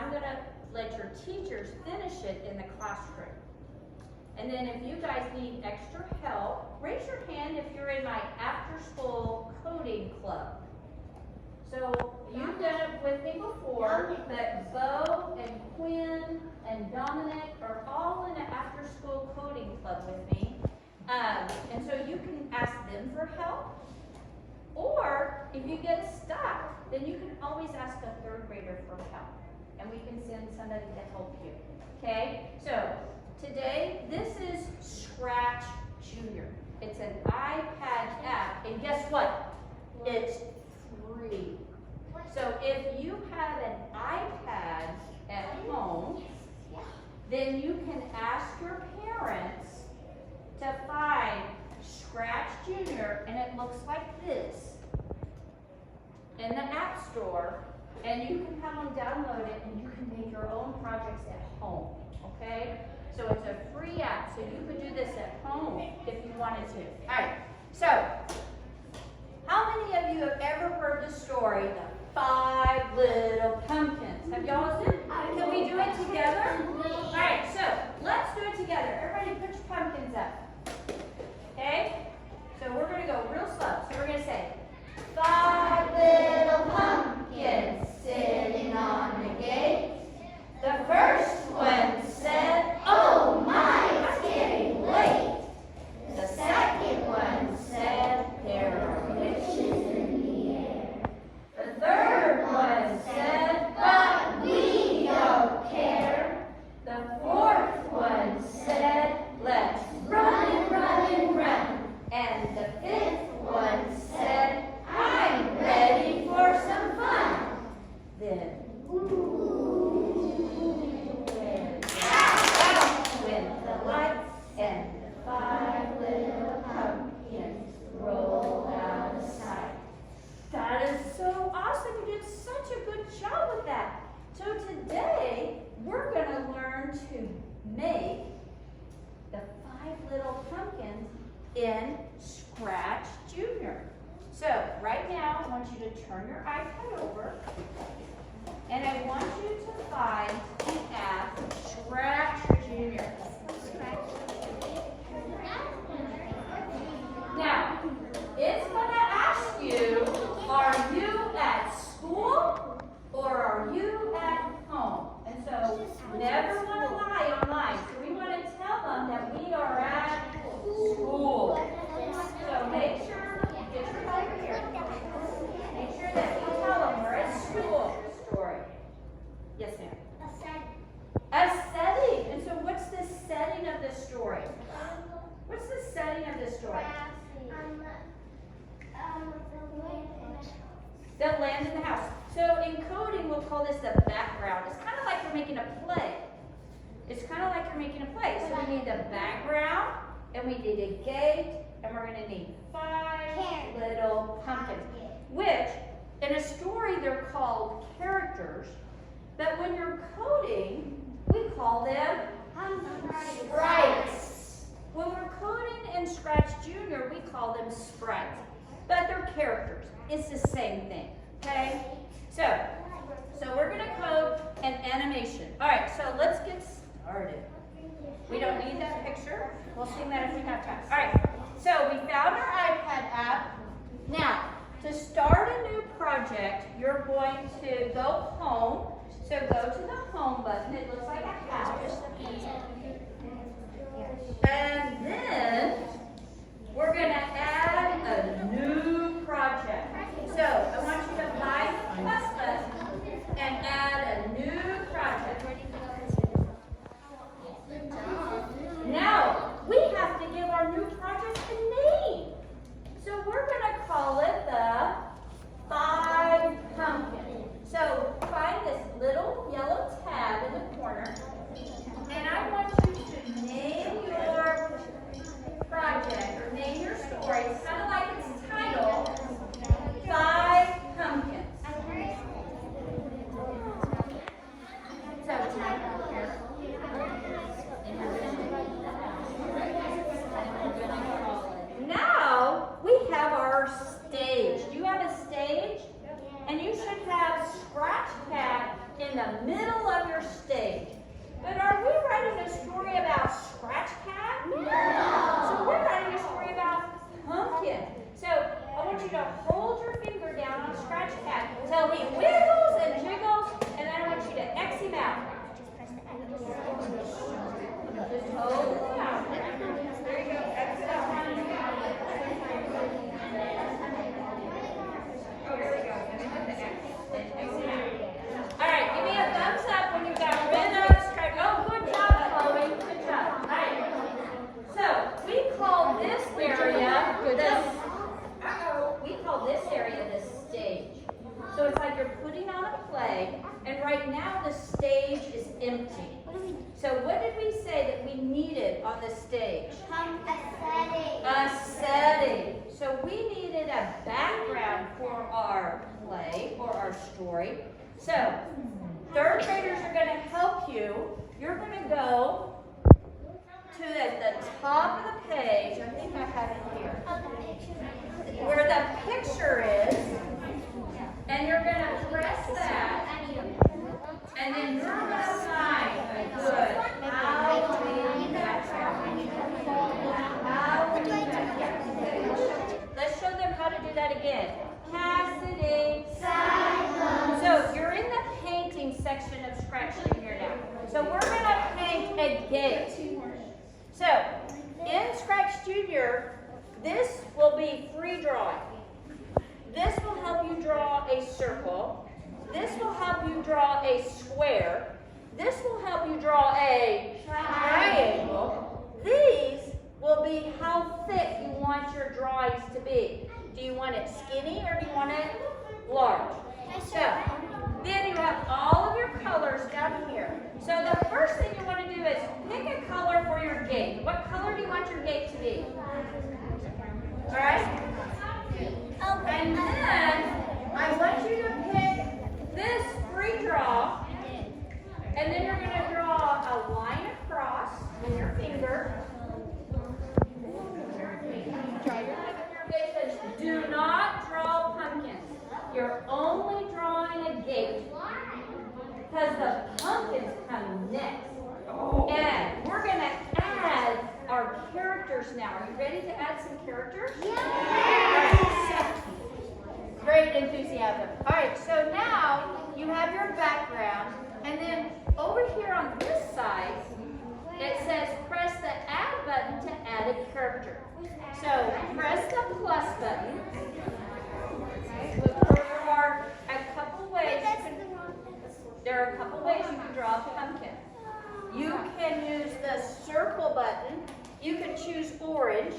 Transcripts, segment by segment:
I'm going to let your teachers finish it in the classroom. And then if you guys need extra help, raise your hand if you're in my after-school coding club. So you've done it with me before, but Bo and Quinn and Dominic are all in an after-school coding club with me. And so you can ask them for help. Or if you get stuck, then you can always ask a third grader for help. And we can send somebody to help you. Okay? So today, this is Scratch Junior. It's an iPad app. And guess what? It's free. So if you have an iPad at home, then you can ask your parents to find Scratch Junior, and it looks like this in the App Store, and you can have them download it, and you can make your own projects at home, okay? So it's a free app, so you could do this at home if you wanted to. All right, so how many of you have ever heard the story, The 5 Little Pumpkins? Have y'all seen it? Can we do it together? All right, so let's do it together. Everybody put your pumpkins up. Okay? So we're going to go real slow. So we're going to say, 5 little pumpkins sitting on the gate. The first one said, oh my, it's getting late. The second one said, there are witches in the air. The third one said, but we don't care. The fourth one said, let's run and run and run. And the fifth one said, I'm ready for some fun. Then, went the lights and the 5 little pumpkins rolled out of sight. That is so awesome. You did such a good job with that. So today, we're going to learn to make the 5 little pumpkins in Scratch Junior. So right now, I want you to turn your iPad over, and I want you to find the app Scratch Junior. Now, it's going to ask you, are you at school or are you at home? And so, never want to lie online. So we want to tell them that we are at school. So make sure, get your phone here. Make sure that you tell them we're at school. Story. Yes, ma'am. A setting. And so what's the setting of the story? What's the setting of the story? The land in the house. So in coding, we'll call this the background. It's kind of like you're making a play. It's kind of like you're making a play. So we need the background, and we need a gate, and we're going to need 5 little pumpkins, which in a story they're called characters, but when you're coding, we call them sprites. When we're coding in Scratch Junior, we call them sprites, but they're characters. It's the same thing, okay? So we're going to code an animation. All right, so let's get started. We don't need that picture. We'll sing that if we have time. All right, so we found our iPad app. Now, to start a new project, you're going to go home. So go to the home button. It looks like a house. And then we're going to add a new project. So I want you to find the plus button and add a new project. Now, we have to give our new project a name. So we're going to call it the 5 Pumpkins. So find this little yellow tab in the corner, and I want you to name your project or name your story. It's kind of like its title, 5 Pumpkins. Now we have our stage. Do you have a stage? And you should have Scratch Pad in the middle of But are we writing a story about Scratch Cat? No. So we're writing a story about Pumpkin. So I want you to hold your finger down on Scratch Cat till he wiggles and jiggles, and then I want you to X him out. Just hold it down. There you go. X it out. Oh, there we go. X it out. All right, give me a thumbs up when you got rid of Scratch. Oh, good job, Chloe. Good job. All right. So we call this area the stage. So it's like you're putting on a play, and right now the stage is empty. So what did we say that we needed on the stage? A setting. So we needed a background for our play or our story. So third graders are going to help you. You're going to go to the top of the page. I think I have it here. Where the picture is. And you're going to press that. And then you're going to find a good Halloween background. Let's show them how to do that again. Cassidy. So you're in the painting section of Scratch Junior now. So we're going to paint a gate. So in Scratch Junior, this will be free drawing. This will help you draw a circle. This will help you draw a square. This will help you draw a triangle. These will be how thick you want your drawings to be. Do you want it skinny or do you want it large? So then you have all of your colors down here. So the first thing you want to do is pick a color for your gate. What color do you want your gate to be? All right? And then I want you to pick this free draw, and then you're going to draw a line across with your finger. It says, do not draw pumpkins. You're only drawing a gate because the pumpkins come next. And we're going to add our characters now. Are you ready to add some characters? Yeah. Great enthusiasm. All right, so now you have your background, and then over here on this side, it says press the add button to add a character. So press the plus button. There are a couple ways you can draw a pumpkin. You can use the circle button. You can choose orange,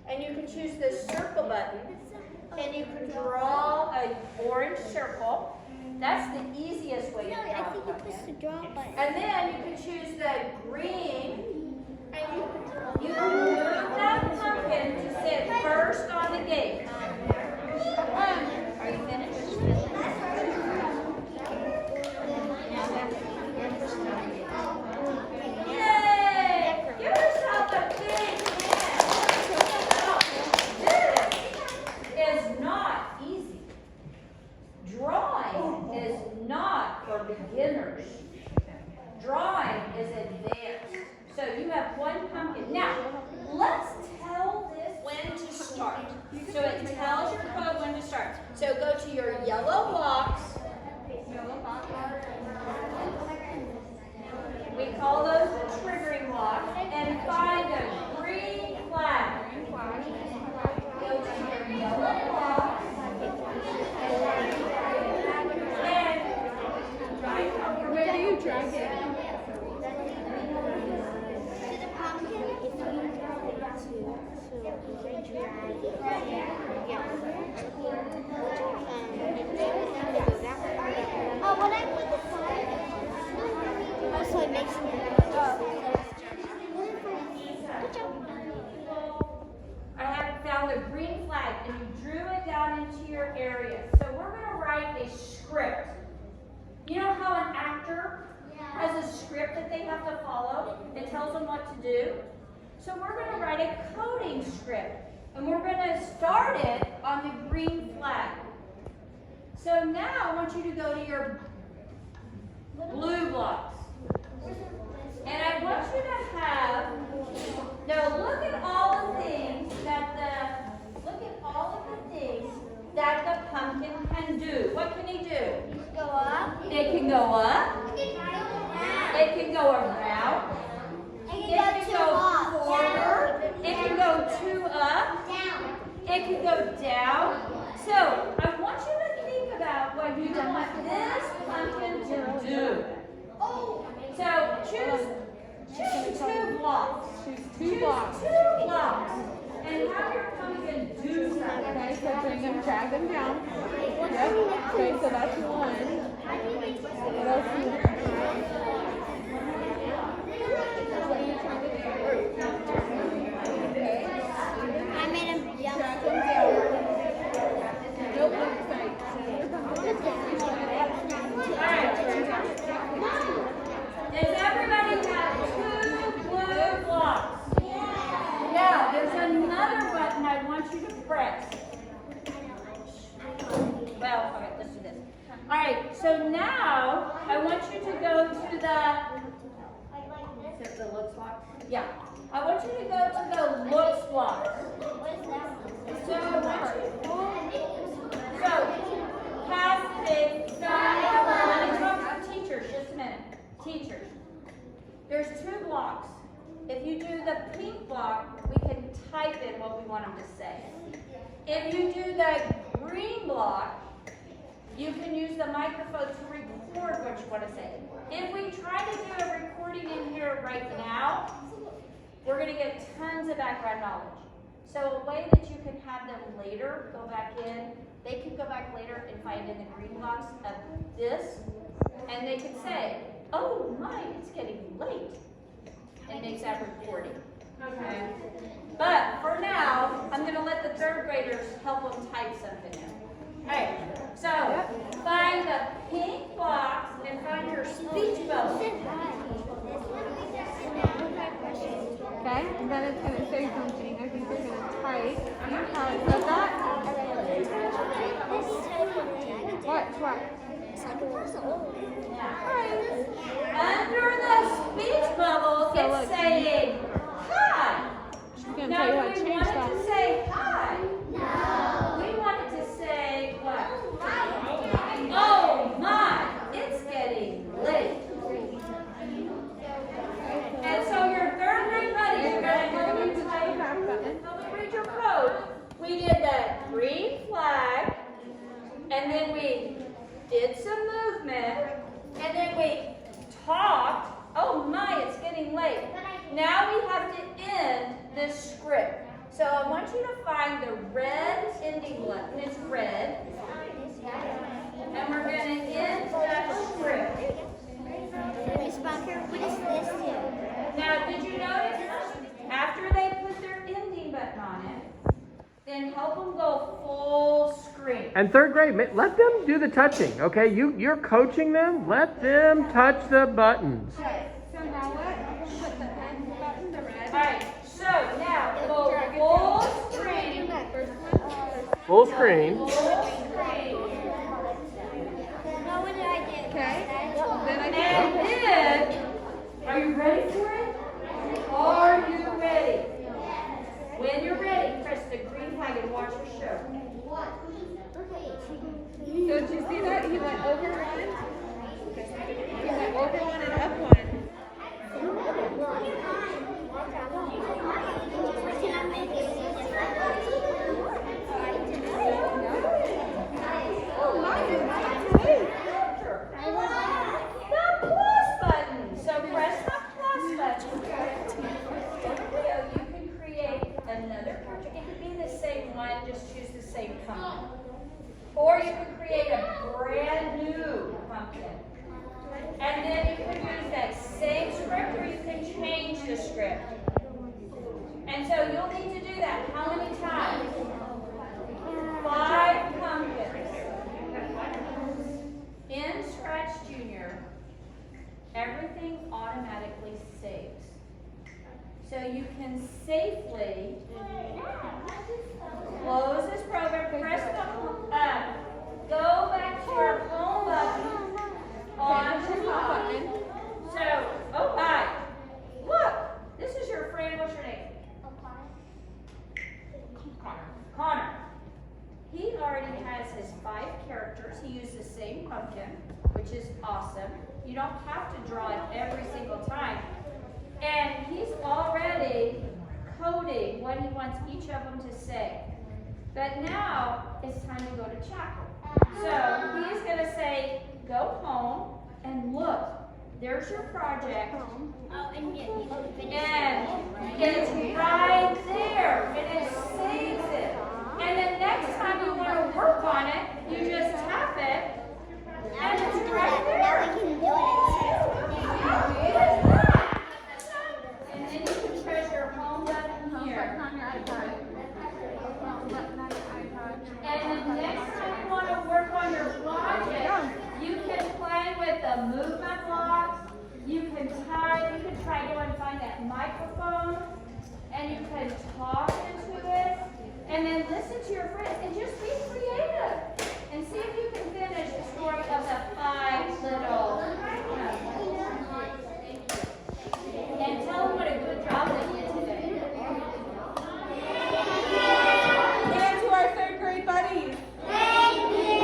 and you can choose the circle button, and you can draw an orange circle. That's the easiest way to draw a pumpkin. And then you can choose the green, and you can move that pumpkin to sit first on the gate. Are you finished? Yay! Give yourself a big hand. This is not easy. Drawing is not for beginners. Drawing is advanced. So you have one pumpkin. Now, let's tell this when to start. So it tells your code when to start. So go to your yellow blocks. We call those the triggering blocks. And find a green flag. Go to your yellow blocks. And where do you drag it? Oh, when I put the fire, also it makes me. I have found a green flag, and you drew it down into your area. So we're going to write a script. You know how an actor has a script that they have to follow? It tells them what to do. So we're going to write a coding script, and we're going to start it on the green flag. So now I want you to go to your blue blocks. And I want you to have, now look at all the things that the pumpkin can do. What can he do? Go up. It can go up. It can go around. It can go forward. It can go two up. It can go down. So I want you to think about what you want this pumpkin to do. So choose two blocks. Choose two blocks. Two blocks. And have your pumpkin do something. Okay, so bring them, drag them down. Yep. Okay, so that's one. What else do you want? What are you trying to do? Okay. I made him jump. Drag them down. Nope, that's right. Alright. Does everybody have two blue blocks? Now, there's another button I want you to press. Well, okay, let's do this. Alright, so now I want you to go to is it the looks block? Yeah. I want you to go to the looks block. So I want you pass it. Let me talk to teachers just a minute. Teachers. There's two blocks. If you do the pink block, we can type in what we want them to say. If you do the green block, you can use the microphone to record what you want to say. If we try to do a recording in here right now, we're going to get tons of background knowledge. So a way that you can have them later go back in, they can go back later and find in the green box of this, and they can say, oh my, it's getting late. It makes that recording. Okay? But for now, I'm going to let the third graders help them type something in. Alright, so find the pink box and find your speech bubble. Okay, and then it's going to say something. I think we're going to type. You have said that? What? Alright. Under the speech bubble, it's saying hi. She's going to Now, tell you how do to we change want it that. to say hi? No. We want it to say what? Oh my, it's getting late. And so your third grade buddies are going to help you type, help you read your code. We did the green flag, and then we did some movement, and then we talked. Oh my, it's getting late. Now we have to end this script. So I want you to find the red ending button. It's red. And we're going to end that script. Miss Bunker, what is this do? Now, did you notice after they put their ending button on it, then help them go full screen. And third grade, let them do the touching, okay? You're coaching them. Let them touch the buttons. So now what? Put the end button, the red. All right, so now go full screen. Full screen. Full screen. No, what did I do? Okay. Then I And can then, are you ready for it? Are you ready? When you're ready, press the green flag and watch your show. So did you see that? He went over one. He went over one and up one. Can I make it? Oh my goodness. The plus button. So press the plus button. So you can create another character. It could be the same one, just choose the same pumpkin. Or you can create a brand new pumpkin. And then you can use that same script or you can change the script. And so you'll need to do that how many times? 5 pumpkins. In Scratch Junior, everything automatically saves. So you can safely close this program, press the go back to your home button on the top. So, same pumpkin, which is awesome. You don't have to draw it every single time. And he's already coding what he wants each of them to say. But now it's time to go to chapel. So he's going to say, go home and look. There's your project. Oh, and you finish And it's right there. And it saves it. And then next time you want to work on it, you just tap it. And it's right there. Now we can do it. And then you can press your home button here. On your iPad. Button on your iPad. And then next time you want to work on your project, you can play with the movement blocks. You can type. You can try to go and find that microphone. And you can talk into it. And then listen to your friends. And just be creative. And see if you can finish the story of the 5 little. And tell them what a good job they did today. And to our 3rd grade buddies. Thank you.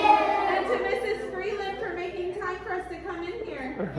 And to Mrs. Freeland for making time for us to come in here.